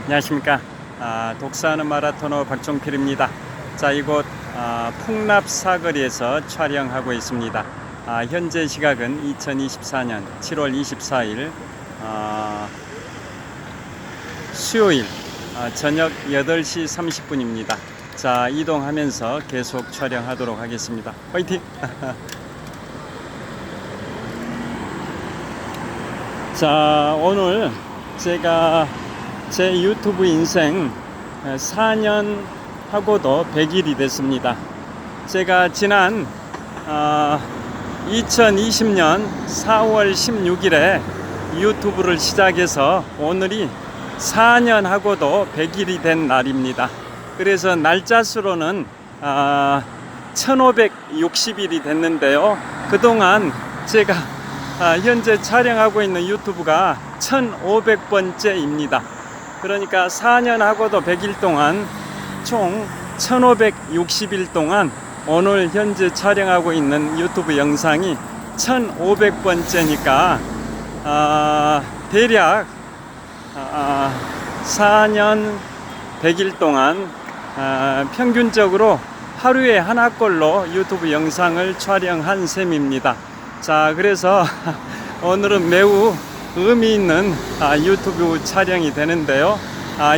안녕하십니까. 독서하는 마라토너 박종필입니다. 자, 이곳 풍납 사거리에서 촬영하고 있습니다. 현재 시각은 2024년 7월 24일 수요일 저녁 8시 30분입니다. 자, 이동하면서 계속 촬영하도록 하겠습니다. 화이팅! 자, 오늘 제가 제 유튜브 인생 4년 하고도 100일이 됐습니다. 제가 지난 2020년 4월 16일에 유튜브를 시작해서 오늘이 4년 하고도 100일이 된 날입니다. 그래서 날짜 수로는 1560일이 됐는데요. 그동안 제가 현재 촬영하고 있는 유튜브가 1500번째입니다. 그러니까 4년 하고도 100일 동안 총 1560일 동안 오늘 현재 촬영하고 있는 유튜브 영상이 1500번째니까 대략 4년 100일 동안 평균적으로 하루에 하나꼴로 유튜브 영상을 촬영한 셈입니다. 자, 그래서 오늘은 매우 의미 있는 유튜브 촬영이 되는데요.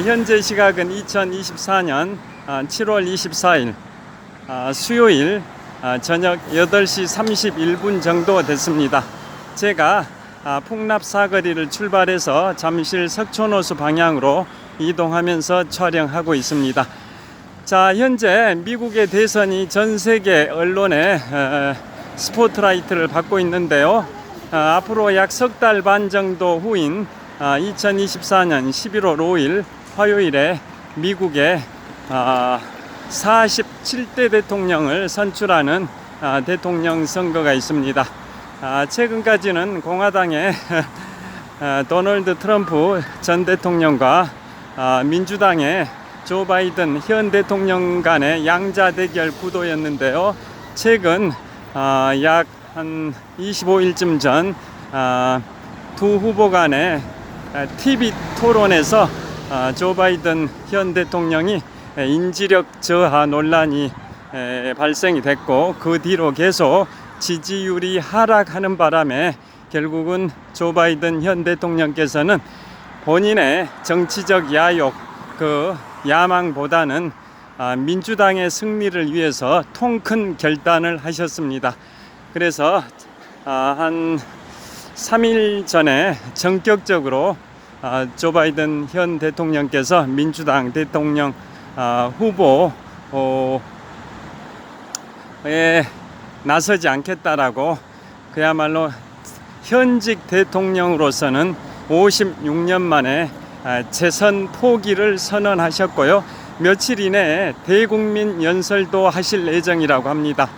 현재 시각은 2024년 7월 24일 수요일 저녁 8시 31분 정도 됐습니다. 제가 풍납 사거리를 출발해서 잠실 석촌호수 방향으로 이동하면서 촬영하고 있습니다. 자, 현재 미국의 대선이 전 세계 언론에 스포트라이트를 받고 있는데요. 앞으로 약 석 달 반 정도 후인 2024년 11월 5일 화요일에 미국의 47대 대통령을 선출하는 대통령 선거가 있습니다. 최근까지는 공화당의 도널드 트럼프 전 대통령과 민주당의 조 바이든 현 대통령 간의 양자 대결 구도였는데요. 최근 약 한 25일쯤 전 두 후보 간의 TV 토론에서 조 바이든 현 대통령이 인지력 저하 논란이 발생이 됐고, 그 뒤로 계속 지지율이 하락하는 바람에 결국은 조 바이든 현 대통령께서는 본인의 정치적 야욕, 그 야망보다는 민주당의 승리를 위해서 통 큰 결단을 하셨습니다. 그래서 한 3일 전에 전격적으로 조 바이든 현 대통령께서 민주당 대통령 후보에 나서지 않겠다라고, 그야말로 현직 대통령으로서는 56년 만에 재선 포기를 선언하셨고요. 며칠 이내에 대국민 연설도 하실 예정이라고 합니다.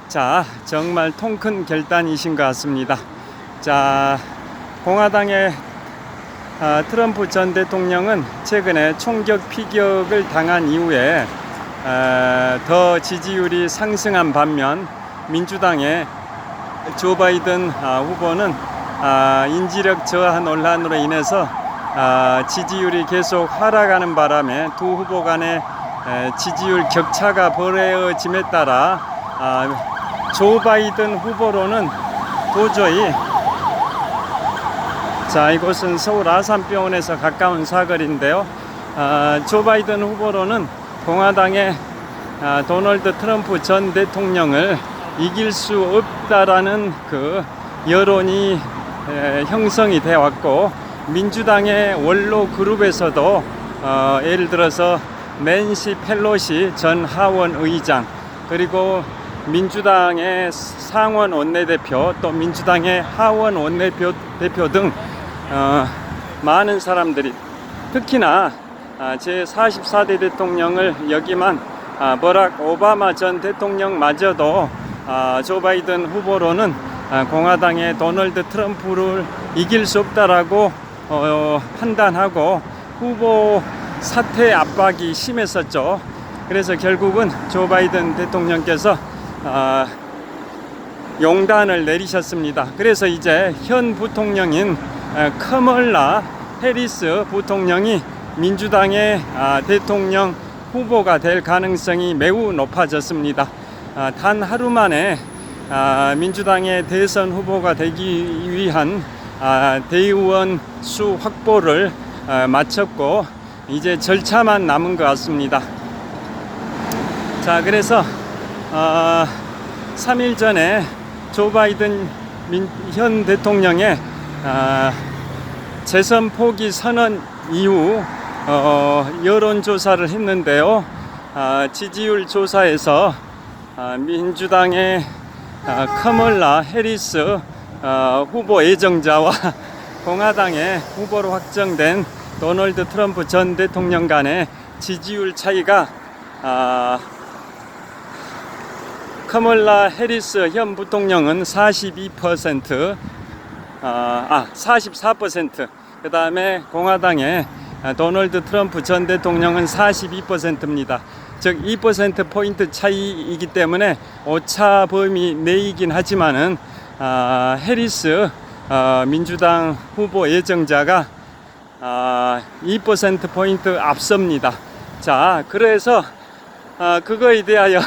자, 정말 통 큰 결단이신 것 같습니다. 자, 공화당의 트럼프 전 대통령은 최근에 총격 피격을 당한 이후에 더 지지율이 상승한 반면, 민주당의 조 바이든 후보는 인지력 저하 논란으로 인해서 지지율이 계속 하락하는 바람에 두 후보 간의 지지율 격차가 벌어짐에 따라 조 바이든 후보로는 도저히, 자, 이곳은 서울 아산병원에서 가까운 사거리인데요. 조 바이든 후보로는 공화당의 도널드 트럼프 전 대통령을 이길 수 없다라는 그 여론이 형성이 되어 왔고, 민주당의 원로 그룹에서도 예를 들어서 낸시 펠로시 전 하원 의장, 그리고 민주당의 상원 원내대표, 또 민주당의 하원 원내대표 등 많은 사람들이, 특히나 제44대 대통령을 역임한 버락 오바마 전 대통령마저도 조 바이든 후보로는 공화당의 도널드 트럼프를 이길 수 없다라고 판단하고 후보 사퇴 압박이 심했었죠. 그래서 결국은 조 바이든 대통령께서 용단을 내리셨습니다. 그래서 이제 현 부통령인 카멀라 해리스 부통령이 민주당의 대통령 후보가 될 가능성이 매우 높아졌습니다. 단 하루 만에 민주당의 대선 후보가 되기 위한 대의원 수 확보를 마쳤고 이제 절차만 남은 것 같습니다. 자, 그래서 3일 전에 조 바이든 현 대통령의 재선 포기 선언 이후 여론조사를 했는데요. 지지율 조사에서 민주당의 카멀라 해리스 후보 예정자와 공화당의 후보로 확정된 도널드 트럼프 전 대통령 간의 지지율 차이가 카멀라 해리스 현 부통령은 42%, 44%, 그 다음에 공화당의 도널드 트럼프 전 대통령은 42%입니다. 즉 2%포인트 차이이기 때문에 오차 범위 내이긴 하지만은 해리스 민주당 후보 예정자가 2%포인트 앞섭니다. 자, 그래서 그거에 대하여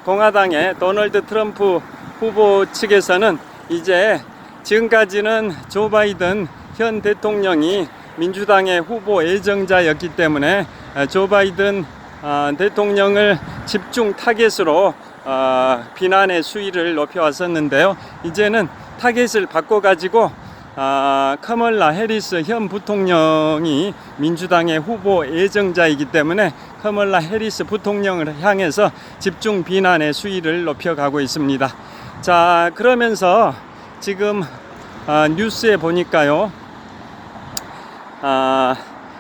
공화당의 도널드 트럼프 후보 측에서는 이제 지금까지는 조 바이든 현 대통령이 민주당의 후보 예정자였기 때문에 조 바이든 대통령을 집중 타겟으로 비난의 수위를 높여왔었는데요. 이제는 타겟을 바꿔가지고 카멀라 해리스 현 부통령이 민주당의 후보 예정자이기 때문에 카멀라 해리스 부통령을 향해서 집중 비난의 수위를 높여가고 있습니다. 자, 그러면서 지금 뉴스에 보니까요,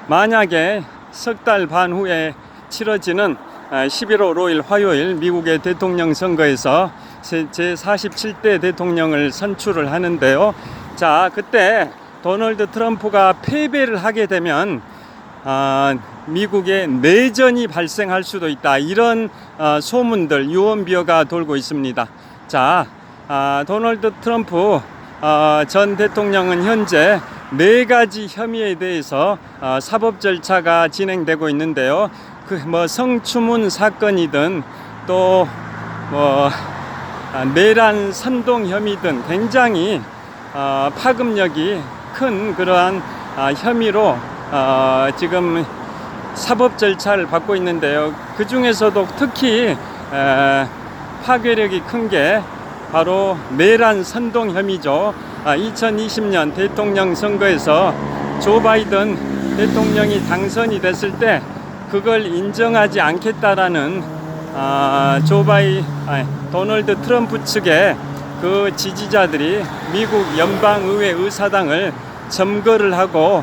만약에 석 달 반 후에 치러지는 11월 5일 화요일 미국의 대통령 선거에서 제47대 대통령을 선출을 하는데요. 자, 그때 도널드 트럼프가 패배를 하게 되면 미국에 내전이 발생할 수도 있다, 이런 소문들, 유언비어가 돌고 있습니다. 자, 도널드 트럼프 전 대통령은 현재 4가지 혐의에 대해서 사법 절차가 진행되고 있는데요. 성추문 사건이든 또 내란 선동 혐의든 굉장히 파급력이 큰 그러한 혐의로 지금 사법 절차를 받고 있는데요. 그 중에서도 특히 파괴력이 큰 게 바로 내란 선동 혐의죠. 2020년 대통령 선거에서 조 바이든 대통령이 당선이 됐을 때 그걸 인정하지 않겠다라는 도널드 트럼프 측의 그 지지자들이 미국 연방의회 의사당을 점거를 하고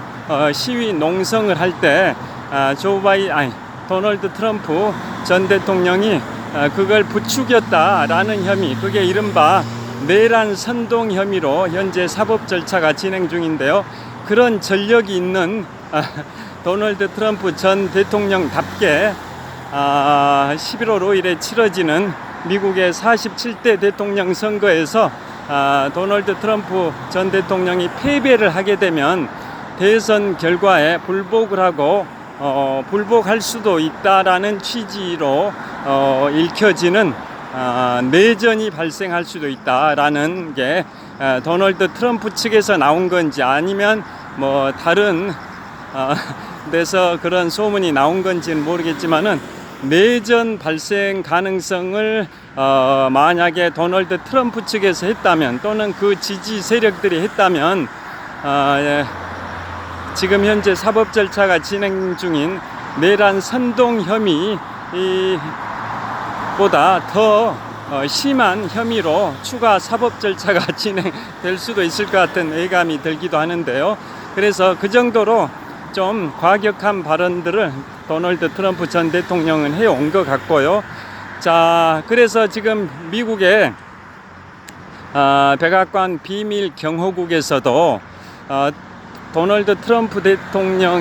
시위 농성을 할 때 도널드 트럼프 전 대통령이 그걸 부추겼다라는 혐의, 그게 이른바 내란 선동 혐의로 현재 사법 절차가 진행 중인데요. 그런 전력이 있는 도널드 트럼프 전 대통령답게 11월 5일에 치러지는 미국의 47대 대통령 선거에서 도널드 트럼프 전 대통령이 패배를 하게 되면 대선 결과에 불복을 하고 불복할 수도 있다라는 취지로 읽혀지는 내전이 발생할 수도 있다라는 게 도널드 트럼프 측에서 나온 건지 아니면 다른 데서 그런 소문이 나온 건지는 모르겠지만은 내전 발생 가능성을 만약에 도널드 트럼프 측에서 했다면, 또는 그 지지 세력들이 했다면 지금 현재 사법 절차가 진행 중인 내란 선동 혐의보다 더 심한 혐의로 추가 사법 절차가 진행될 수도 있을 것 같은 예감이 들기도 하는데요. 그래서 그 정도로 좀 과격한 발언들을 도널드 트럼프 전 대통령은 해온 것 같고요. 자, 그래서 지금 미국의 백악관 비밀 경호국에서도 도널드 트럼프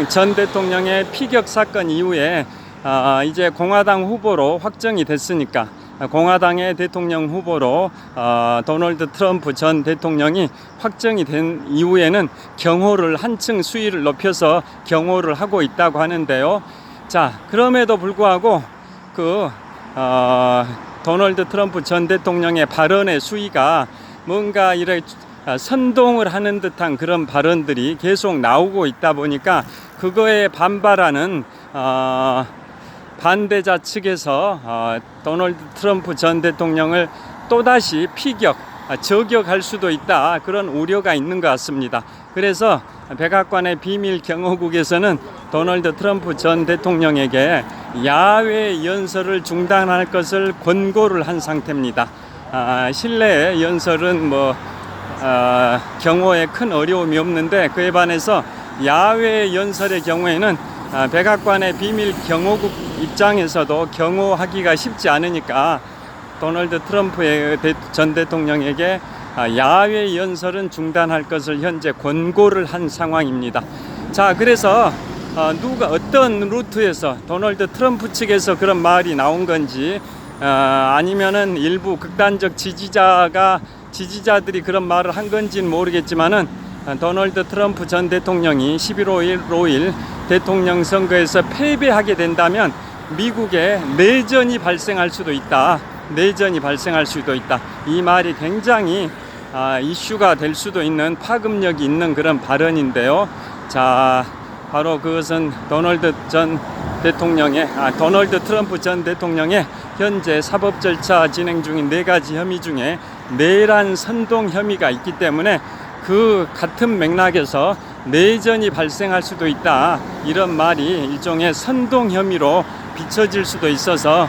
전 대통령의 피격 사건 이후에 이제 공화당 후보로 확정이 됐으니까 공화당의 대통령 후보로 도널드 트럼프 전 대통령이 확정이 된 이후에는 경호를 한층 수위를 높여서 경호를 하고 있다고 하는데요. 자, 그럼에도 불구하고 도널드 트럼프 전 대통령의 발언의 수위가 뭔가 이렇게 선동을 하는 듯한 그런 발언들이 계속 나오고 있다 보니까 그거에 반발하는 반대자 측에서 도널드 트럼프 전 대통령을 또다시 저격할 수도 있다, 그런 우려가 있는 것 같습니다. 그래서 백악관의 비밀 경호국에서는 도널드 트럼프 전 대통령에게 야외 연설을 중단할 것을 권고를 한 상태입니다. 실내 연설은 경호에 큰 어려움이 없는데, 그에 반해서 야외 연설의 경우에는 백악관의 비밀 경호국 입장에서도 경호하기가 쉽지 않으니까 도널드 트럼프 전 대통령에게 야외 연설은 중단할 것을 현재 권고를 한 상황입니다. 자, 그래서 어떤 루트에서 도널드 트럼프 측에서 그런 말이 나온 건지, 아니면은 일부 극단적 지지자들이 그런 말을 한 건지는 모르겠지만은, 도널드 트럼프 전 대통령이 11월 5일 대통령 선거에서 패배하게 된다면 미국에 내전이 발생할 수도 있다. 이 말이 굉장히 이슈가 될 수도 있는, 파급력이 있는 그런 발언인데요. 자, 바로 그것은 도널드 트럼프 전 대통령의 현재 사법 절차 진행 중인 4가지 혐의 중에 내란 선동 혐의가 있기 때문에 그 같은 맥락에서 내전이 발생할 수도 있다, 이런 말이 일종의 선동 혐의로 비춰질 수도 있어서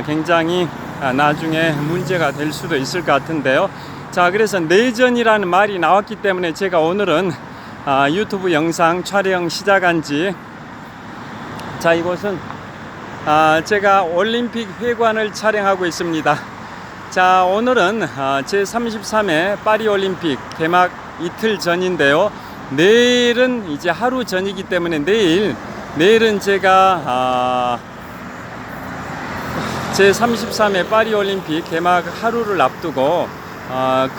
굉장히 나중에 문제가 될 수도 있을 것 같은데요. 자, 그래서 내전이라는 말이 나왔기 때문에 제가 오늘은 유튜브 영상 촬영 시작한 지, 자, 이곳은 제가 올림픽 회관을 촬영하고 있습니다. 자, 오늘은 제33회 파리 올림픽 개막 이틀 전인데요. 내일은 이제 하루 전이기 때문에 내일은 제가 제33회 파리 올림픽 개막 하루를 앞두고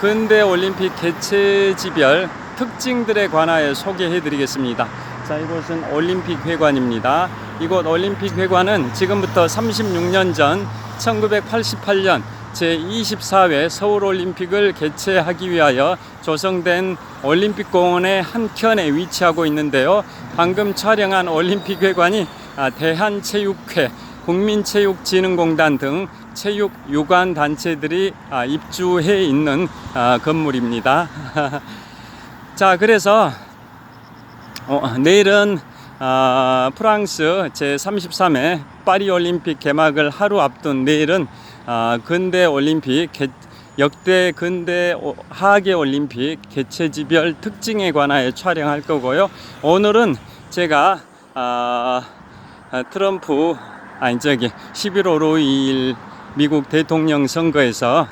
근대 올림픽 개최지별 특징들에 관하여 소개해 드리겠습니다. 자, 이곳은 올림픽 회관입니다. 이곳 올림픽 회관은 지금부터 36년 전 1988년 제24회 서울올림픽을 개최하기 위하여 조성된 올림픽공원의 한켠에 위치하고 있는데요. 방금 촬영한 올림픽 회관이 대한체육회, 국민체육진흥공단 등 체육 유관 단체들이 입주해 있는 건물입니다. 자, 그래서 내일은 프랑스 제33회 파리 올림픽 개막을 하루 앞둔 내일은 근대 올림픽 역대 근대 하계 올림픽 개최지별 특징에 관하여 촬영할 거고요. 오늘은 제가 11월 5일 미국 대통령 선거에서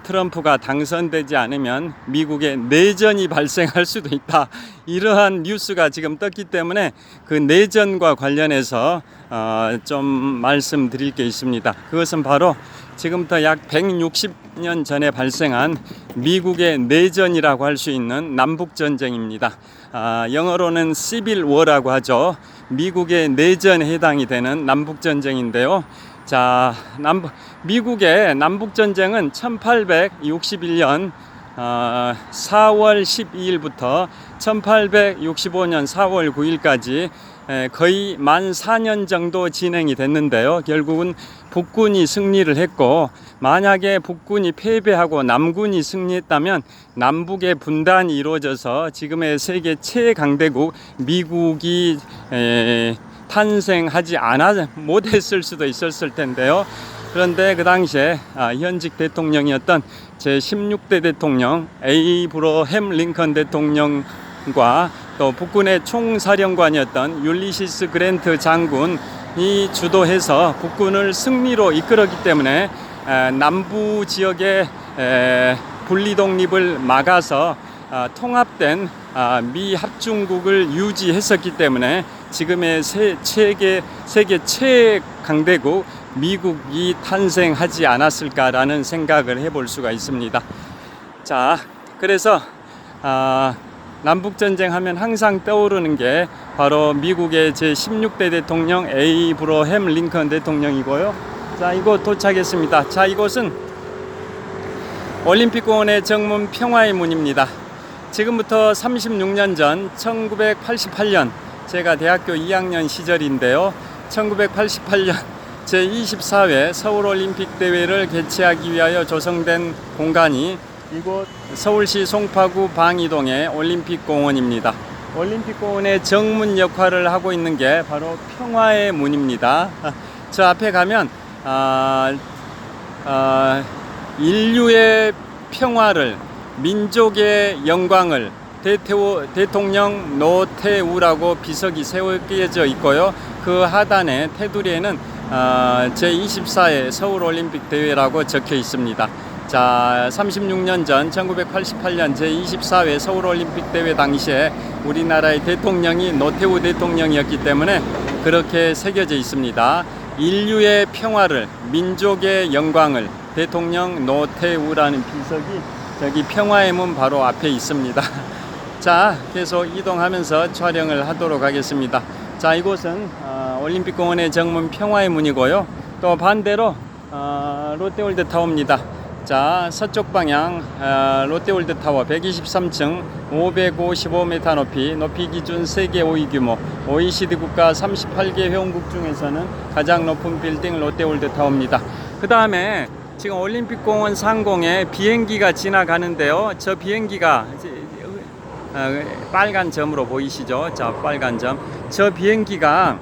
트럼프가 당선되지 않으면 미국에 내전이 발생할 수도 있다, 이러한 뉴스가 지금 떴기 때문에 그 내전과 관련해서 좀 말씀드릴 게 있습니다. 그것은 바로 지금부터 약 160년 전에 발생한 미국의 내전이라고 할 수 있는 남북전쟁입니다. 영어로는 시빌 워라고 하죠. 미국의 내전에 해당이 되는 남북전쟁인데요. 자, 미국의 남북전쟁은 1861년 4월 12일부터 1865년 4월 9일까지 거의 만 4년 정도 진행이 됐는데요. 결국은 북군이 승리를 했고, 만약에 북군이 패배하고 남군이 승리했다면 남북의 분단이 이루어져서 지금의 세계 최강대국 미국이 탄생하지 못했을 수도 있었을 텐데요. 그런데 그 당시에 현직 대통령이었던 제16대 대통령 에이브러햄 링컨 대통령과 또 북군의 총사령관이었던 율리시스 그랜트 장군이 주도해서 북군을 승리로 이끌었기 때문에 남부 지역의 분리독립을 막아서 통합된 미 합중국을 유지했었기 때문에 지금의 세계 최강대국 미국이 탄생하지 않았을까라는 생각을 해볼 수가 있습니다. 자, 그래서 남북전쟁 하면 항상 떠오르는 게 바로 미국의 제16대 대통령 에이브러햄 링컨 대통령이고요. 자, 이곳 도착했습니다. 자, 이곳은 올림픽공원의 정문 평화의 문입니다. 지금부터 36년 전 1988년 제가 대학교 2학년 시절인데요. 1988년 제24회 서울올림픽 대회를 개최하기 위하여 조성된 공간이 이곳 서울시 송파구 방이동의 올림픽공원입니다. 올림픽공원의 정문 역할을 하고 있는 게 바로 평화의 문입니다. 저 앞에 가면 인류의 평화를, 민족의 영광을 대통령 노태우라고 비석이 세워져 있고요. 그 하단에 테두리에는 제24회 서울올림픽 대회라고 적혀 있습니다. 자, 36년 전 1988년 제24회 서울올림픽 대회 당시에 우리나라의 대통령이 노태우 대통령이었기 때문에 그렇게 새겨져 있습니다. 인류의 평화를, 민족의 영광을, 대통령 노태우라는 비석이 저기 평화의 문 바로 앞에 있습니다. 자, 계속 이동하면서 촬영을 하도록 하겠습니다. 자, 이곳은 올림픽공원의 정문 평화의 문이고요. 또 반대로 롯데월드타워입니다. 자, 서쪽 방향 롯데월드타워 123층 555m 높이 기준 세계 5위 규모 OECD 국가 38개 회원국 중에서는 가장 높은 빌딩 롯데월드타워입니다. 그 다음에 지금 올림픽공원 상공에 비행기가 지나가는데요. 저 비행기가 빨간 점으로 보이시죠? 자, 빨간 점. 저 비행기가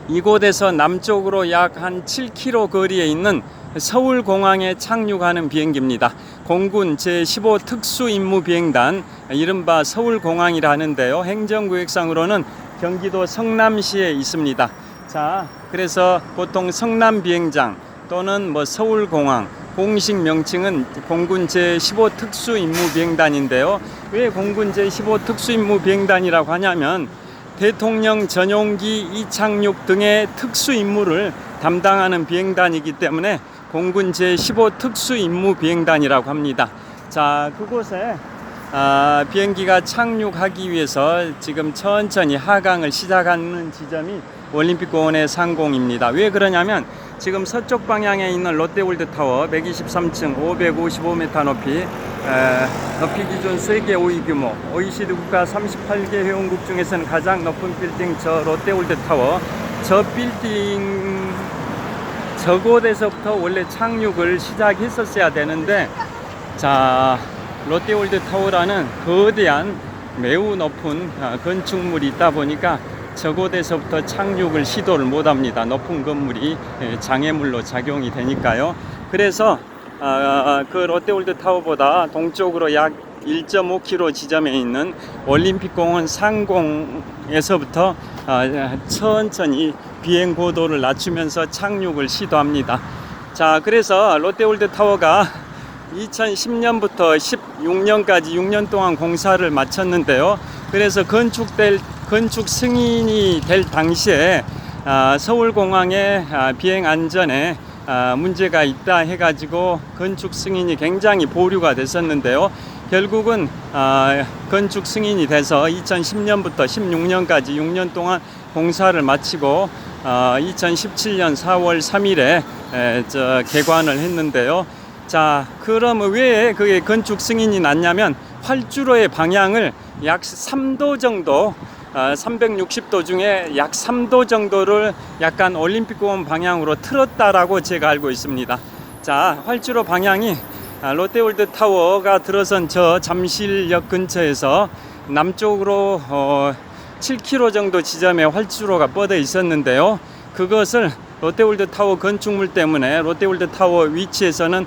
이곳에서 남쪽으로 약 한 7km 거리에 있는 서울공항에 착륙하는 비행기입니다. 공군 제15 특수임무비행단, 이른바 서울공항이라 하는데요. 행정구역상으로는 경기도 성남시에 있습니다. 자, 그래서 보통 성남비행장 또는 서울공항, 공식 명칭은 공군 제15 특수임무비행단인데요. 왜 공군 제15 특수임무비행단이라고 하냐면 대통령 전용기 이착륙 등의 특수임무를 담당하는 비행단이기 때문에 공군 제15 특수임무비행단이라고 합니다. 자, 그곳에 비행기가 착륙하기 위해서 지금 천천히 하강을 시작하는 지점이 올림픽공원의 상공입니다. 왜 그러냐면 지금 서쪽 방향에 있는 롯데월드타워 123층 555m 높이 기준 세계 5위 규모 OECD 국가 38개 회원국 중에서는 가장 높은 빌딩 저 롯데월드타워, 저 빌딩 저곳에서부터 원래 착륙을 시작했었어야 되는데, 자, 롯데월드타워라는 거대한 매우 높은 건축물이 있다 보니까 저곳에서부터 착륙을 시도를 못합니다. 높은 건물이 장애물로 작용이 되니까요. 그래서 그 롯데월드타워보다 동쪽으로 약 1.5km 지점에 있는 올림픽공원 상공에서부터 천천히 비행 고도를 낮추면서 착륙을 시도합니다. 자, 그래서 롯데월드타워가 2010년부터 16년까지 6년 동안 공사를 마쳤는데요. 그래서 건축 승인이 될 당시에 서울공항의 비행 안전에 문제가 있다 해가지고 건축 승인이 굉장히 보류가 됐었는데요. 결국은 건축 승인이 돼서 2010년부터 16년까지 6년 동안 공사를 마치고 2017년 4월 3일에 개관을 했는데요. 자, 그럼 왜 그게 건축 승인이 났냐면 활주로의 방향을 약 3도 정도 360도 중에 약 3도 정도를 약간 올림픽공원 방향으로 틀었다라고 제가 알고 있습니다. 자, 활주로 방향이 롯데월드타워가 들어선 저 잠실역 근처에서 남쪽으로 7km 정도 지점에 활주로가 뻗어 있었는데요. 그것을 롯데월드타워 건축물 때문에 롯데월드타워 위치에서는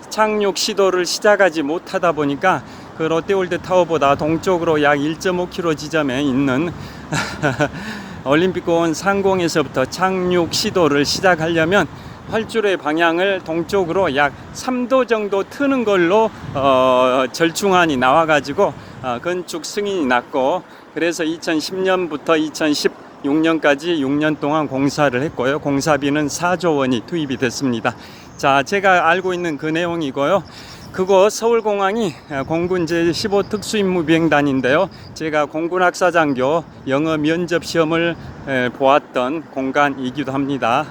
착륙 시도를 시작하지 못하다 보니까 그 롯데월드타워보다 동쪽으로 약 1.5km 지점에 있는 올림픽공원 상공에서부터 착륙 시도를 시작하려면 활주로의 방향을 동쪽으로 약 3도 정도 트는 걸로 절충안이 나와가지고 건축 승인이 났고, 그래서 2010년부터 2006년까지 6년 동안 공사를 했고요. 공사비는 4조 원이 투입이 됐습니다. 자, 제가 알고 있는 그 내용이고요. 그곳 서울공항이 공군 제15 특수임무비행단인데요. 제가 공군학사장교 영어 면접 시험을 보았던 공간이기도 합니다.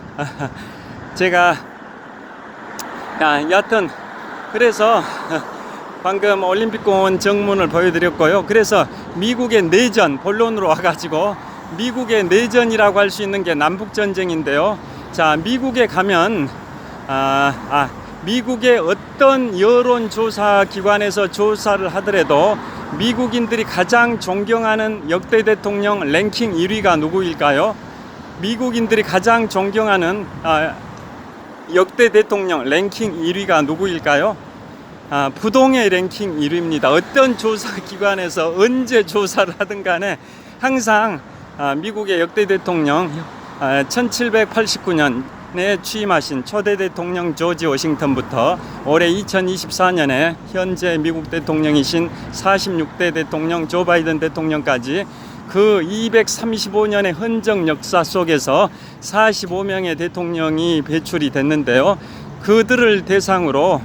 제가 여하튼 그래서 방금 올림픽공원 정문을 보여드렸고요. 그래서 미국의 내전, 본론으로 와가지고 미국의 내전이라고 할 수 있는 게 남북전쟁인데요. 자, 미국에 가면 미국의 어떤 여론조사 기관에서 조사를 하더라도 미국인들이 가장 존경하는 역대 대통령 랭킹 1위가 누구일까요? 미국인들이 가장 존경하는 역대 대통령 랭킹 1위가 누구일까요? 부동의 랭킹 1위입니다. 어떤 조사 기관에서 언제 조사를 하든 간에 항상 미국의 역대 대통령 1789년에 취임하신 초대 대통령 조지 워싱턴부터 올해 2024년에 현재 미국 대통령이신 46대 대통령 조 바이든 대통령까지 그 235년의 헌정 역사 속에서 45명의 대통령이 배출이 됐는데요. 그들을 대상으로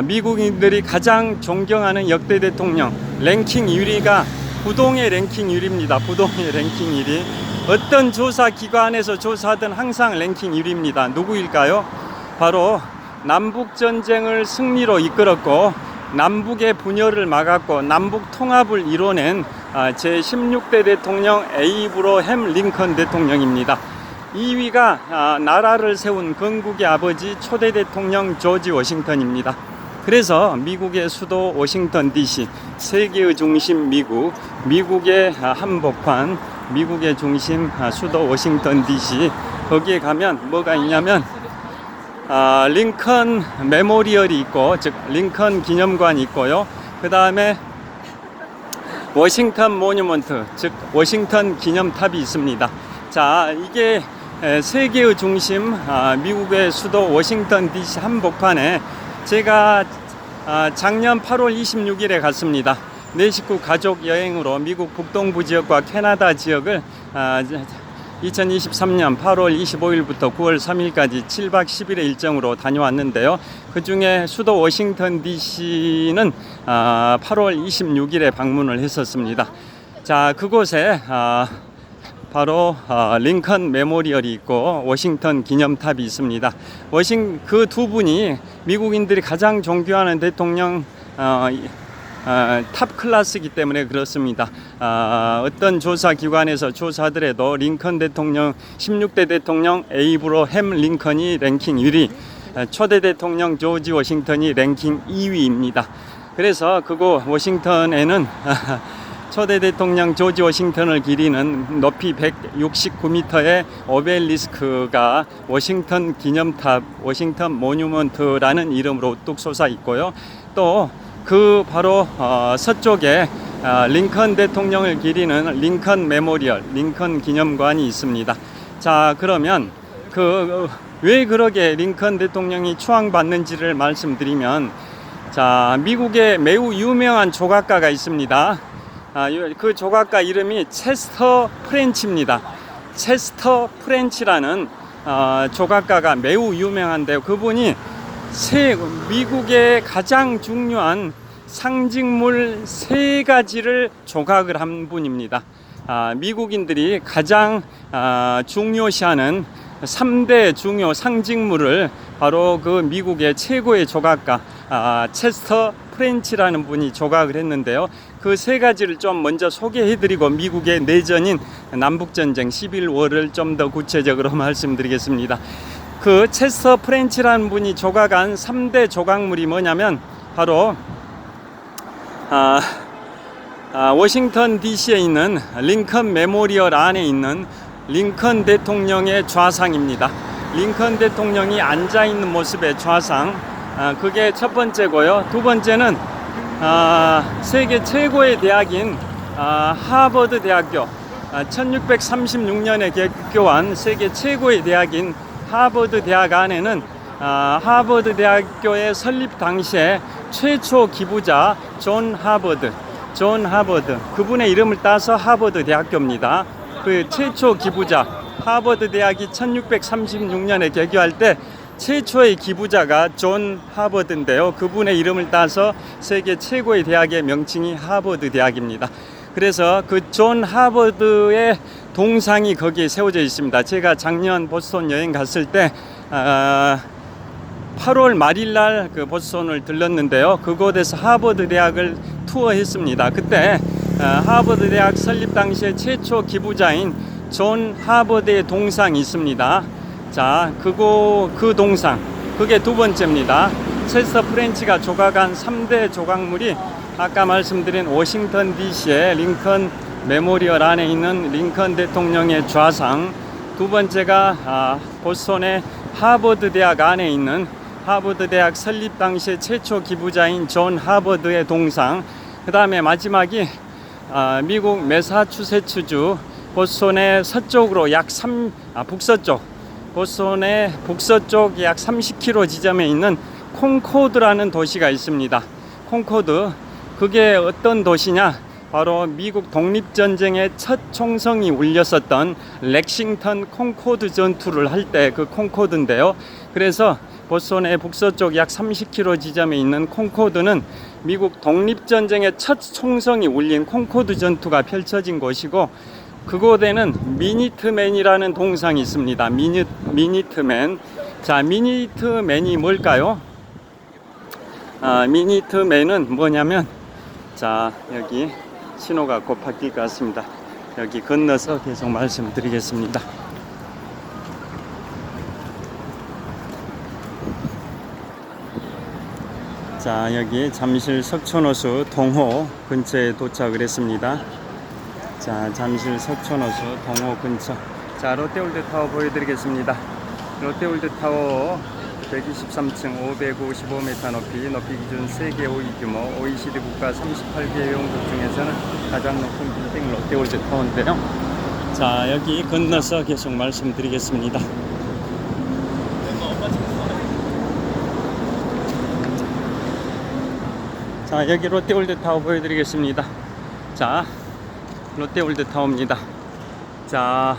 미국인들이 가장 존경하는 역대 대통령 랭킹 1위가 부동의 랭킹 1위입니다. 부동의 랭킹 1위. 어떤 조사 기관에서 조사하든 항상 랭킹 1위입니다. 누구일까요? 바로 남북전쟁을 승리로 이끌었고 남북의 분열을 막았고 남북 통합을 이뤄낸 제16대 대통령 에이브러햄 링컨 대통령입니다. 2위가 나라를 세운 건국의 아버지 초대 대통령 조지 워싱턴입니다. 그래서 미국의 수도 워싱턴 DC, 세계의 중심 미국, 미국의 한복판, 미국의 중심 수도 워싱턴 DC, 거기에 가면 뭐가 있냐면 링컨 메모리얼이 있고, 즉 링컨 기념관이 있고요. 그 다음에 워싱턴 모뉴먼트, 즉 워싱턴 기념탑이 있습니다. 자, 이게 세계의 중심 미국의 수도 워싱턴 DC 한복판에 제가 작년 8월 26일에 갔습니다. 내 식구 가족 여행으로 미국 북동부 지역과 캐나다 지역을 2023년 8월 25일부터 9월 3일까지 7박 10일의 일정으로 다녀왔는데요. 그 중에 수도 워싱턴 DC는 8월 26일에 방문을 했었습니다. 자, 그곳에 바로 링컨 메모리얼이 있고 워싱턴 기념탑이 있습니다. 그 두 분이 미국인들이 가장 존경하는 대통령 탑 클래스이기 때문에 그렇습니다. 어떤 조사 기관에서 조사하더라도 링컨 대통령 16대 대통령 에이브러햄 링컨이 랭킹 1위, 초대 대통령 조지 워싱턴이 랭킹 2위입니다. 그래서 그곳 워싱턴에는 초대 대통령 조지 워싱턴을 기리는 높이 169m의 오벨리스크가 워싱턴 기념탑, 워싱턴 모뉴먼트라는 이름으로 우뚝 솟아 있고요. 또 그 바로 서쪽에 링컨 대통령을 기리는 링컨 메모리얼, 링컨 기념관이 있습니다. 자, 그러면 왜 그렇게 링컨 대통령이 추앙받는지를 말씀드리면, 자, 미국에 매우 유명한 조각가가 있습니다. 그 조각가 이름이 체스터 프렌치입니다. 체스터 프렌치라는 조각가가 매우 유명한데요. 그분이 미국의 가장 중요한 상징물 3가지를 조각을 한 분입니다. 미국인들이 가장 중요시하는 3대 중요 상징물을 바로 그 미국의 최고의 조각가 체스터 프렌치라는 분이 조각을 했는데요. 그 3가지를 좀 먼저 소개해드리고 미국의 내전인 남북전쟁 11월을 좀 더 구체적으로 말씀드리겠습니다. 그 체스터 프렌치라는 분이 조각한 3대 조각물이 뭐냐면 바로 워싱턴 DC에 있는 링컨 메모리얼 안에 있는 링컨 대통령의 좌상입니다. 링컨 대통령이 앉아있는 모습의 좌상, 그게 첫 번째고요. 두 번째는 세계 최고의 대학인 하버드 대학교, 1636년에 개교한 세계 최고의 대학인 하버드 대학 안에는 하버드 대학교의 설립 당시에 최초 기부자 존 하버드, 그분의 이름을 따서 하버드 대학교입니다. 그 최초 기부자 하버드 대학이 1636년에 개교할 때 최초의 기부자가 존 하버드인데요. 그분의 이름을 따서 세계 최고의 대학의 명칭이 하버드 대학입니다. 그래서 그 존 하버드의 동상이 거기에 세워져 있습니다. 제가 작년 보스턴 여행 갔을 때 8월 말일날 그 보스턴을 들렀는데요. 그곳에서 하버드 대학을 투어했습니다. 그때 하버드 대학 설립 당시에 최초 기부자인 존 하버드의 동상이 있습니다. 자, 그 동상, 그게 두 번째입니다. 체스터 프렌치가 조각한 3대 조각물이 아까 말씀드린 워싱턴 DC의 링컨 메모리얼 안에 있는 링컨 대통령의 좌상, 두 번째가 보스턴의 하버드 대학 안에 있는 하버드 대학 설립 당시의 최초 기부자인 존 하버드의 동상, 그 다음에 마지막이 미국 매사추세츠주 보스턴의 서쪽으로 북서쪽, 보스턴의 북서쪽 약 30km 지점에 있는 콩코드라는 도시가 있습니다. 콩코드, 그게 어떤 도시냐? 바로 미국 독립전쟁의 첫 총성이 울렸었던 렉싱턴 콩코드 전투를 할 때 그 콩코드인데요. 그래서 보스턴의 북서쪽 약 30km 지점에 있는 콩코드는 미국 독립전쟁의 첫 총성이 울린 콩코드 전투가 펼쳐진 곳이고, 그곳에는 미니트맨이라는 동상이 있습니다. 미니트맨. 자, 미니트맨이 뭘까요? 미니트맨은 뭐냐면, 자, 여기 신호가 곧 바뀔 것 같습니다. 여기 건너서 계속 말씀드리겠습니다. 자, 여기 잠실 석촌호수 동호 근처에 도착을 했습니다. 자, 잠실 석촌호수 동호 근처. 자, 롯데월드타워 보여드리겠습니다. 롯데월드타워 123층 555m 높이 기준 세계 5위 규모 OECD 국가 38개 회원국 중에서는 가장 높은 빌딩 롯데월드타워인데요. 자, 여기 건너서 계속 말씀드리겠습니다. 자, 여기 롯데월드타워 보여드리겠습니다. 자, 롯데월드타워입니다. 자,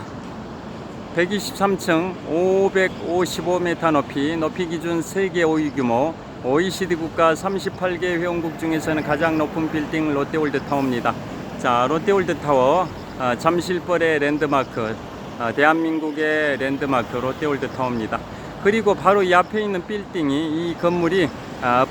123층 555m 높이 기준 세계 5위 규모 OECD 국가 38개 회원국 중에서는 가장 높은 빌딩 롯데월드타워입니다. 자, 롯데월드타워 잠실벌의 랜드마크, 대한민국의 랜드마크 롯데월드타워입니다. 그리고 바로 이 앞에 있는 빌딩이, 이 건물이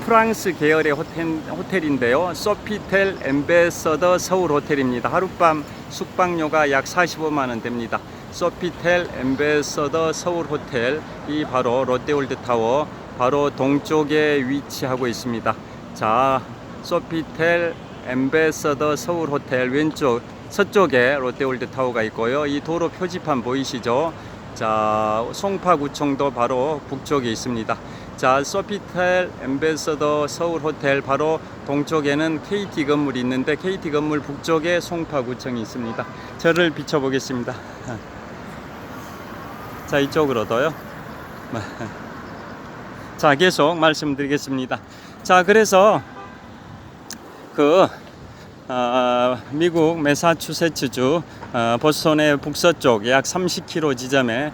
프랑스 계열의 호텔인데요. 소피텔 엠베서더 서울 호텔입니다. 하룻밤 숙박료가 약 45만원 됩니다. 소피텔 엠베서더 서울 호텔이 바로 롯데월드타워 바로 동쪽에 위치하고 있습니다. 자, 소피텔 엠베서더 서울 호텔 왼쪽 서쪽에 롯데월드타워가 있고요. 이 도로 표지판 보이시죠? 자, 송파구청도 바로 북쪽에 있습니다. 자, 소피텔 엠베서더 서울 호텔 바로 동쪽에는 KT 건물이 있는데, KT 건물 북쪽에 송파구청이 있습니다. 저를 비춰보겠습니다. 자, 이쪽으로도요. 자, 계속 말씀드리겠습니다. 자, 그래서 미국 매사추세츠주 보스턴의 북서쪽 약 30km 지점에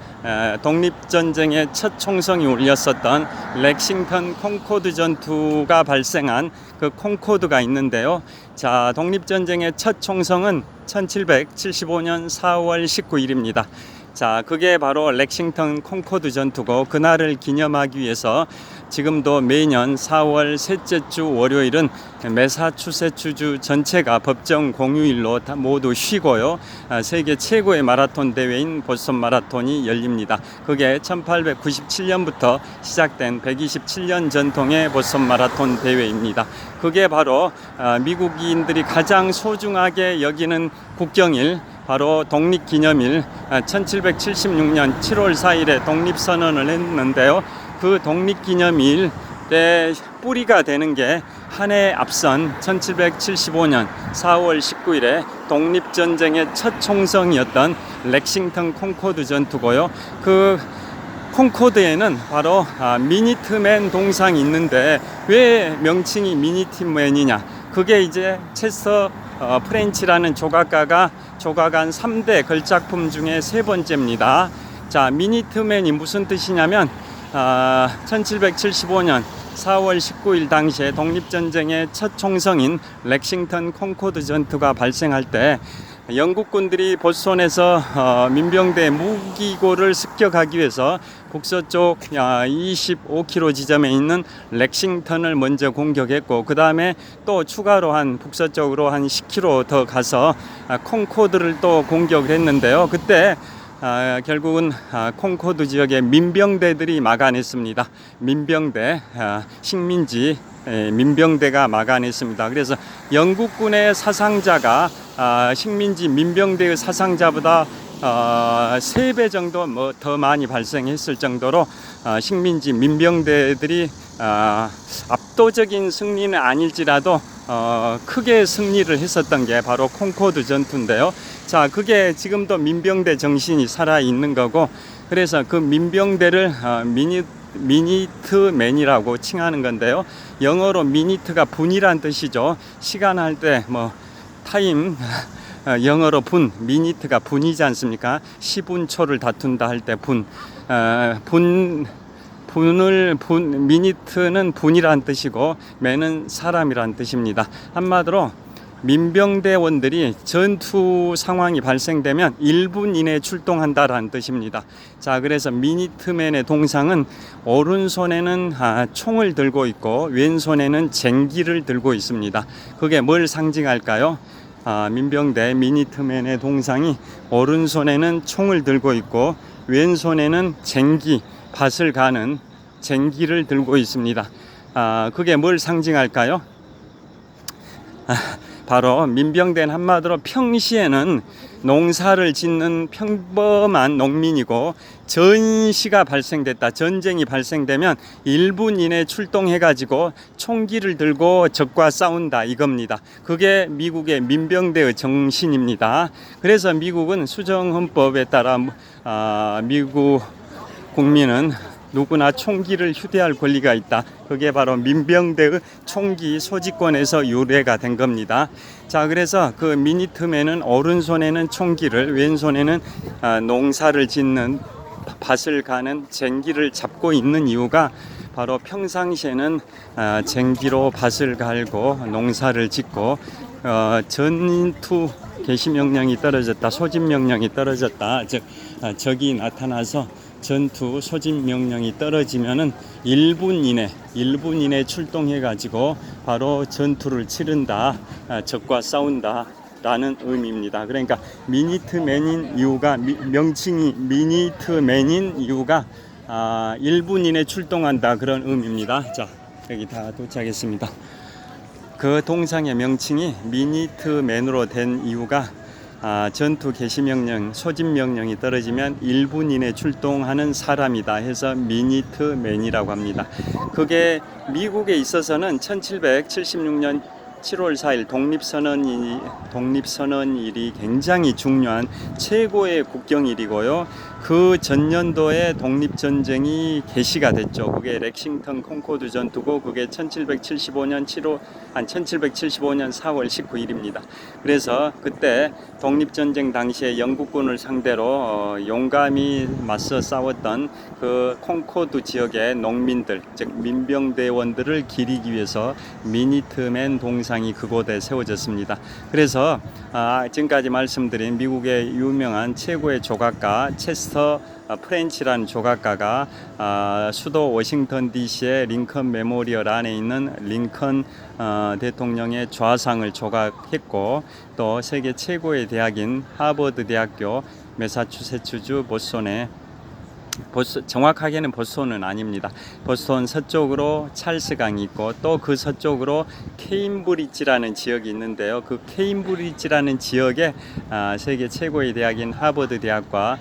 독립전쟁의 첫 총성이 울렸었던 렉싱턴 콩코드 전투가 발생한 그 콩코드가 있는데요. 자, 독립전쟁의 첫 총성은 1775년 4월 19일입니다. 자, 그게 바로 렉싱턴 콩코드 전투고, 그날을 기념하기 위해서 지금도 매년 4월 셋째 주 월요일은 매사추세츠주 전체가 법정 공휴일로 다 모두 쉬고요. 세계 최고의 마라톤 대회인 보스턴 마라톤이 열립니다. 그게 1897년부터 시작된 127년 전통의 보스턴 마라톤 대회입니다. 그게 바로 미국인들이 가장 소중하게 여기는 국경일, 바로 독립기념일 1776년 7월 4일에 독립선언을 했는데요. 그 독립기념일 때 뿌리가 되는 게 한 해 앞선 1775년 4월 19일에 독립전쟁의 첫 총성이었던 렉싱턴 콩코드 전투고요. 그 콩코드에는 바로 미니트맨 동상이 있는데, 왜 명칭이 미니트맨이냐? 그게 이제 체스터 프렌치라는 조각가가 조각한 3대 걸작품 중에 세 번째입니다. 자, 미니트맨이 무슨 뜻이냐면 1775년 4월 19일 당시에 독립전쟁의 첫 총성인 렉싱턴 콩코드 전투가 발생할 때 영국군들이 보스턴에서 민병대 무기고를 습격하기 위해서 북서쪽 25km 지점에 있는 렉싱턴을 먼저 공격했고, 그 다음에 또 추가로 한 북서쪽으로 한 10km 더 가서 콩코드를 또 공격을 했는데요. 그때 결국은 콩코드 지역의 민병대들이 막아냈습니다. 민병대, 식민지 민병대가 막아냈습니다. 그래서 영국군의 사상자가 식민지 민병대의 사상자보다 3배 정도 더 많이 발생했을 정도로 식민지 민병대들이 압도적인 승리는 아닐지라도 크게 승리를 했었던 게 바로 콩코드 전투인데요. 자, 그게 지금도 민병대 정신이 살아 있는 거고, 그래서 그 민병대를 미니트맨이라고 칭하는 건데요. 영어로 미니트가 분이란 뜻이죠. 시간 할 때 타임, 영어로 분, 미니트가 분이지 않습니까? 10분초를 다툰다 할 때 미니트는 분이란 뜻이고, 맨은 사람이란 뜻입니다. 한마디로 민병대원들이 전투 상황이 발생되면 1분 이내에 출동한다라는 뜻입니다. 자, 그래서 미니트맨의 동상은 오른손에는 총을 들고 있고 왼손에는 쟁기를 들고 있습니다. 그게 뭘 상징할까요? 민병대 미니트맨의 동상이 오른손에는 총을 들고 있고 왼손에는 쟁기, 밭을 가는 쟁기를 들고 있습니다. 그게 뭘 상징할까요? 바로 민병대는 한마디로 평시에는 농사를 짓는 평범한 농민이고, 전시가 발생됐다, 전쟁이 발생되면 1분 이내에 출동해가지고 총기를 들고 적과 싸운다, 이겁니다. 그게 미국의 민병대의 정신입니다. 그래서 미국은 수정헌법에 따라 미국 국민은 누구나 총기를 휴대할 권리가 있다. 그게 바로 민병대의 총기 소지권에서 유래가 된 겁니다. 자, 그래서 그 미니트맨은 오른손에는 총기를, 왼손에는 농사를 짓는 밭을 가는 쟁기를 잡고 있는 이유가 바로 평상시에는 쟁기로 밭을 갈고 농사를 짓고 전투 개시 명령이 떨어졌다, 소집 명령이 떨어졌다, 즉 적이 나타나서 전투 소집 명령이 떨어지면은 1분 이내 출동해 가지고 바로 전투를 치른다, 적과 싸운다 라는 의미입니다. 그러니까 미니트맨인 이유가, 명칭이 미니트맨인 이유가 1분 이내 출동한다, 그런 의미입니다. 자, 여기 다 도착했습니다. 그 동상의 명칭이 미니트맨으로 된 이유가 전투 개시 명령, 소집 명령이 떨어지면 1분 이내 출동하는 사람이다 해서 미니트맨이라고 합니다. 그게 미국에 있어서는 1776년 7월 4일 독립선언일이 굉장히 중요한 최고의 국경일이고요. 그 전년도에 독립전쟁이 개시가 됐죠. 그게 렉싱턴 콩코드 전투고, 그게 1775년 4월 19일입니다. 그래서 그때 독립전쟁 당시에 영국군을 상대로 용감히 맞서 싸웠던 그 콩코드 지역의 농민들, 즉 민병대원들을 기리기 위해서 미니트맨 동상이 그곳에 세워졌습니다. 그래서 지금까지 말씀드린 미국의 유명한 최고의 조각가 체스터 프렌치라는 조각가가 수도 워싱턴 DC의 링컨 메모리얼 안에 있는 링컨 대통령의 좌상을 조각했고, 또 세계 최고의 대학인 하버드 대학교 매사추세츠주 보스턴에, 정확하게는 보스턴은 아닙니다. 보스턴 서쪽으로 찰스강이 있고, 또 그 서쪽으로 케임브리지라는 지역이 있는데요. 그 케임브리지라는 지역에 세계 최고의 대학인 하버드 대학과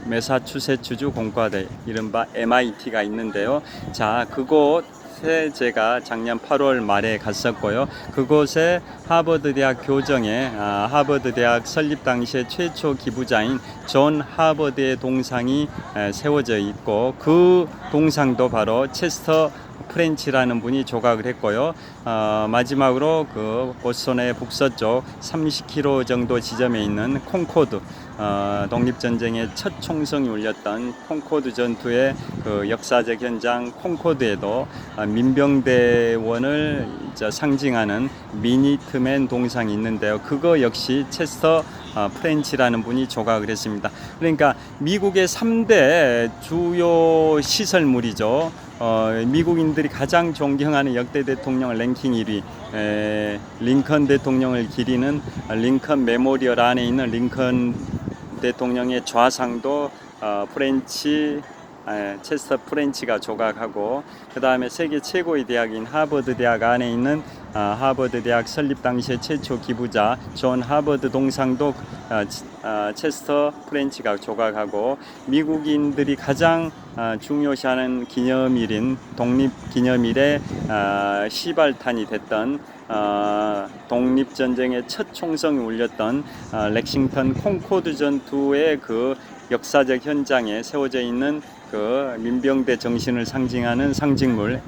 매사추세츠주 공과대, 이른바 MIT가 있는데요. 자, 그곳에 제가 작년 8월 말에 갔었고요. 그곳에 하버드 대학 교정에 하버드 대학 설립 당시에 최초 기부자인 존 하버드의 동상이 세워져 있고, 그 동상도 바로 체스터 프렌치라는 분이 조각을 했고요. 마지막으로 그 보스턴의 북서쪽 30km 정도 지점에 있는 콩코드, 독립전쟁의 첫 총성이 울렸던 콩코드 전투의 그 역사적 현장 콩코드에도 민병대원을 상징하는 미니트맨 동상이 있는데요. 그거 역시 체스터 프렌치라는 분이 조각을 했습니다. 그러니까 미국의 3대 주요 시설물이죠. 미국인들이 가장 존경하는 역대 대통령 랭킹 1위, 링컨 대통령을 기리는 링컨 메모리얼 안에 있는 링컨 대통령의 좌상도 프렌치, 체스터 프렌치가 조각하고, 그 다음에 세계 최고의 대학인 하버드 대학 안에 있는 하버드 대학 설립 당시의 최초 기부자 존 하버드 동상도 체스터 프렌치가 조각하고, 미국인들이 가장 중요시하는 기념일인 독립기념일에 시발탄이 됐던 독립전쟁의 첫 총성이 울렸던 렉싱턴 콩코드 전투의 그 역사적 현장에 세워져 있는 그 민병대 정신을 상징하는 상징물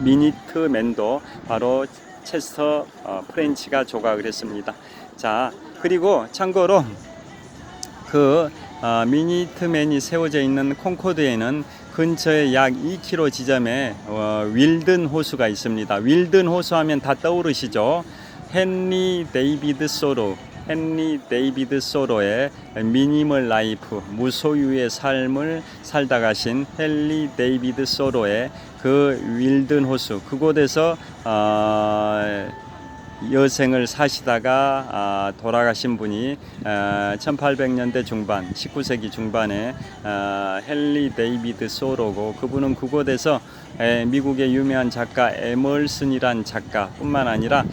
미니트맨도 바로 체스터 프렌치가 조각을 했습니다. 자, 그리고 참고로 그 미니트맨이 세워져 있는 콩코드에는 근처에 약 2km 지점에 윌든 호수가 있습니다. 윌든 호수 하면 다 떠오르시죠? 헨리 데이비드 소로의 미니멀 라이프, 무소유의 삶을 살다 가신 헨리 데이비드 소로의 그 윌든 호수, 그곳에서 여생을 사시다가 돌아가신 분이 1800년대 중반, 19세기 중반에 헨리 데이비드 소로고, 그분은 그곳에서 미국의 유명한 작가 에멀슨이란 작가뿐만 아니라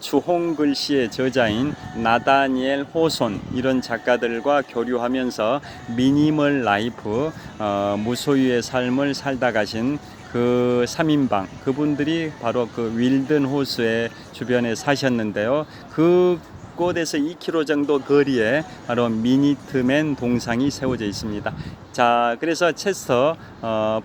주홍 글씨의 저자인 나다니엘 호손, 이런 작가들과 교류하면서 미니멀 라이프, 무소유의 삶을 살다 가신 그 3인방, 그분들이 바로 그 윌든 호수의 주변에 사셨는데요. 그곳에서 2km 정도 거리에 바로 미니트맨 동상이 세워져 있습니다. 자, 그래서 체스터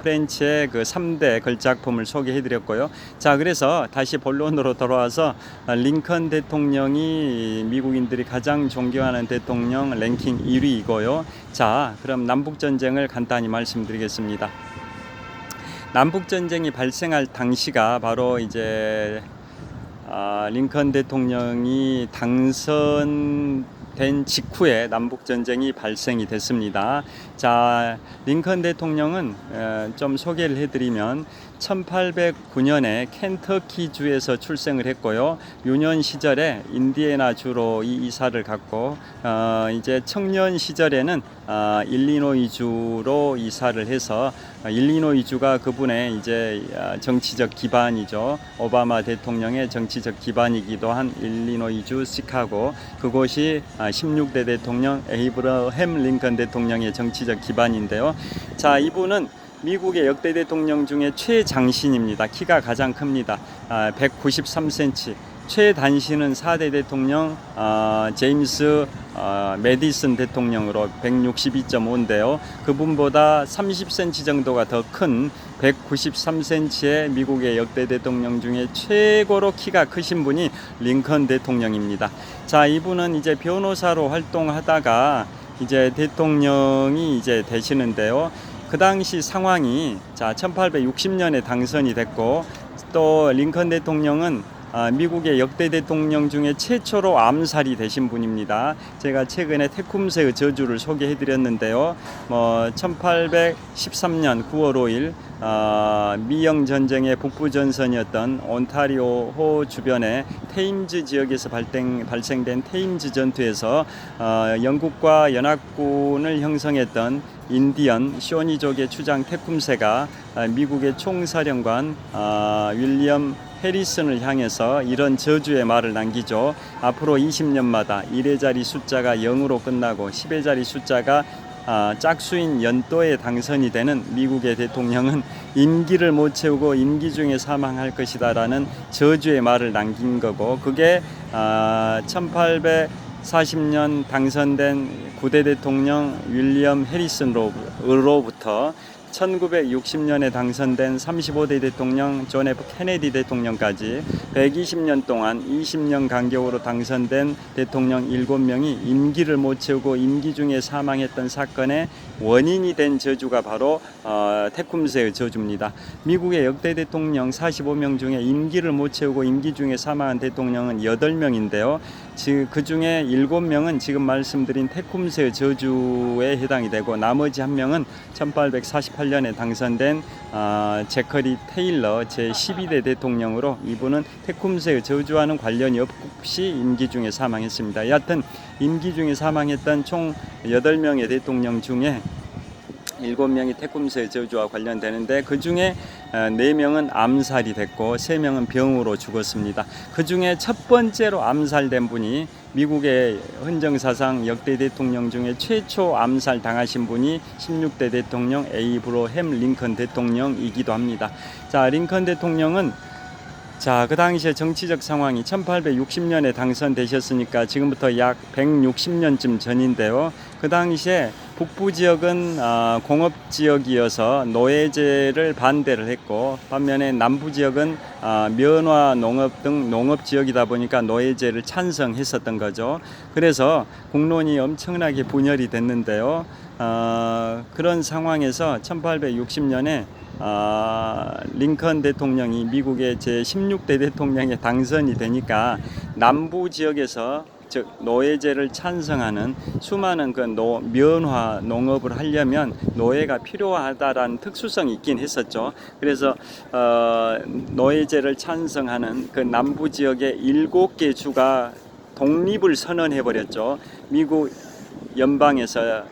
프렌치의 그 3대 걸작품을 소개해 드렸고요. 자, 그래서 다시 본론으로 돌아와서 링컨 대통령이 미국인들이 가장 존경하는 대통령 랭킹 1위이고요. 자, 그럼 남북전쟁을 간단히 말씀드리겠습니다. 남북전쟁이 발생할 당시가 바로 이제 링컨 대통령이 당선된 직후에 남북전쟁이 발생이 됐습니다. 자, 링컨 대통령은 좀 소개를 해드리면 1809년에 켄터키주에서 출생을 했고요. 유년 시절에 인디애나주로 이사를 갔고, 이제 청년 시절에는 일리노이주로 이사를 해서, 일리노이주가 그분의 이제 정치적 기반이죠. 오바마 대통령의 정치적 기반이기도 한 일리노이주 시카고, 그곳이 16대 대통령 에이브러햄 링컨 대통령의 정치적 기반인데요. 자, 이분은 미국의 역대 대통령 중에 최장신입니다. 키가 가장 큽니다. 193cm. 최단신은 4대 대통령 제임스 메디슨 대통령으로 162.5인데요. 그분보다 30cm 정도가 더 큰 193cm의 미국의 역대 대통령 중에 최고로 키가 크신 분이 링컨 대통령입니다. 자, 이분은 이제 변호사로 활동하다가 이제 대통령이 이제 되시는데요. 그 당시 상황이, 자, 1860년에 당선이 됐고, 또 링컨 대통령은 미국의 역대 대통령 중에 최초로 암살이 되신 분입니다. 제가 최근에 테쿰스의 저주를 소개해 드렸는데요. 1813년 9월 5일 미영 전쟁의 북부 전선이었던 온타리오호 주변의 테임즈 지역에서 발생된 테임즈 전투에서 영국과 연합군을 형성했던 인디언 쇼니족의 추장 테쿰세가 미국의 총사령관 윌리엄 해리슨을 향해서 이런 저주의 말을 남기죠. 앞으로 20년마다 1의 자리 숫자가 0으로 끝나고 10의 자리 숫자가 짝수인 연도에 당선이 되는 미국의 대통령은 임기를 못 채우고 임기 중에 사망할 것이다 라는 저주의 말을 남긴 거고, 그게 1840년 당선된 9대 대통령 윌리엄 해리슨으로부터 1960년에 당선된 35대 대통령 존 F 케네디 대통령까지 120년 동안 20년 간격으로 당선된 대통령 7명이 임기를 못 채우고 임기 중에 사망했던 사건의 원인이 된 저주가 바로 테쿰스의 저주입니다. 미국의 역대 대통령 45명 중에 임기를 못 채우고 임기 중에 사망한 대통령은 8명인데요. 그 중에 7명은 지금 말씀드린 테쿰스의 저주에 해당이 되고 나머지 한 명은 1848년에 당선된 제커리 테일러 제12대 대통령으로 이분은 테쿰스의 저주와는 관련이 없이 임기 중에 사망했습니다. 여하튼 임기 중에 사망했던 총 8명의 대통령 중에 7명이 테쿰스의 저주와 관련되는데 그 중에 4명은 암살이 됐고 3명은 병으로 죽었습니다. 그 중에 첫 번째로 암살된 분이 미국의 헌정사상 역대 대통령 중에 최초 암살 당하신 분이 16대 대통령 에이브러햄 링컨 대통령이기도 합니다. 자, 링컨 대통령은 그 당시에 정치적 상황이 1860년에 당선되셨으니까 지금부터 약 160년쯤 전인데요. 그 당시에 북부 지역은 공업 지역이어서 노예제를 반대를 했고 반면에 남부 지역은 면화 농업 등 농업 지역이다 보니까 노예제를 찬성했었던 거죠. 그래서 국론이 엄청나게 분열이 됐는데요. 그런 상황에서 1860년에 링컨 대통령이 미국의 제16대 대통령에 당선이 되니까 남부 지역에서 즉 노예제를 찬성하는 수많은 그 면화 농업을 하려면 노예가 필요하다라는 특수성이 있긴 했었죠. 그래서 노예제를 찬성하는 그 남부 지역의 7개 주가 독립을 선언해 버렸죠. 미국 연방에서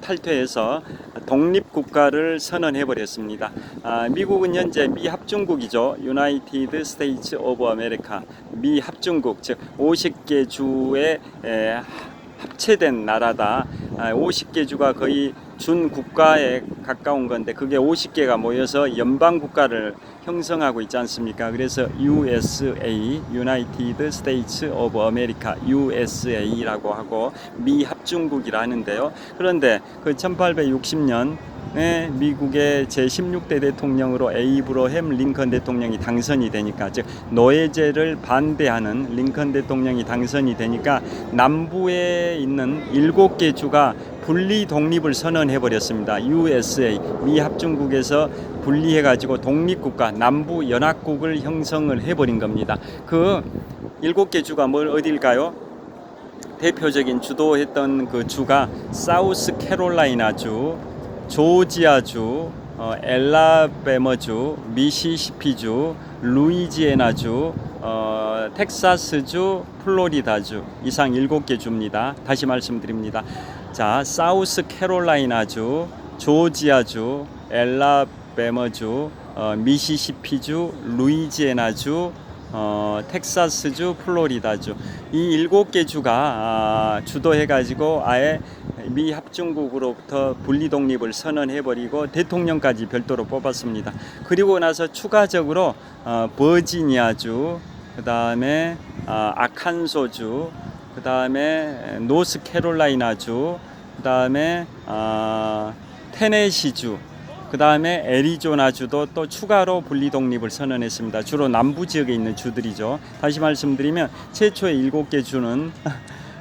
탈퇴해서 독립국가를 선언해 버렸습니다. 미국은 현재 미합중국이죠. United States of America, 미합중국, 즉 50개 주에 합체된 나라다. 50개 주가 거의 준 국가에 가까운 건데 그게 50개가 모여서 연방 국가를 형성하고 있지 않습니까? 그래서 USA, United States of America, USA라고 하고 미합중국이라 하는데요. 그런데 그 1860년 미국의 제16대 대통령으로 에이브러햄 링컨 대통령이 당선이 되니까 즉 노예제를 반대하는 링컨 대통령이 당선이 되니까 남부에 있는 7개 주가 분리 독립을 선언해 버렸습니다. USA 미합중국에서 분리해 가지고 독립국가 남부 연합국을 형성을 해 버린 겁니다. 그 7개 주가 어딜까요? 대표적인 주도했던 그 주가 사우스 캐롤라이나주, 조지아주, 엘라베머주, 미시시피주, 루이지애나주, 텍사스주, 플로리다주 이상 7개 주입니다. 다시 말씀드립니다. 자, 사우스 캐롤라이나주, 조지아주, 엘라베머주, 미시시피주, 루이지애나주, 텍사스주, 플로리다주 이 7개 주가 주도해가지고 아예 미합중국으로부터 분리 독립을 선언해버리고 대통령까지 별도로 뽑았습니다. 그리고 나서 추가적으로 버지니아주, 그 다음에 아칸소주, 그 다음에 노스캐롤라이나주, 그 다음에 테네시주, 그 다음에 애리조나주도 또 추가로 분리 독립을 선언했습니다. 주로 남부 지역에 있는 주들이죠. 다시 말씀드리면 최초의 7개 주는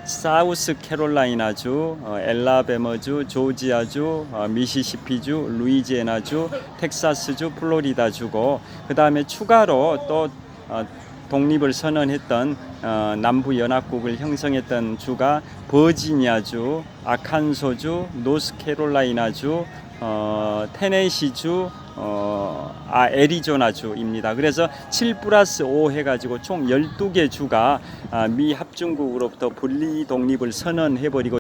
사우스 캐롤라이나주, 엘라베머주, 조지아주, 미시시피주, 루이지애나주, 텍사스주, 플로리다주고 그 다음에 추가로 또 독립을 선언했던 남부 연합국을 형성했던 주가 버지니아주, 아칸소주, 노스캐롤라이나주, 테네시주, 애리조나주입니다. 그래서 7+5 해가지고 총 12개 주가 미합중국으로부터 분리 독립을 선언해버리고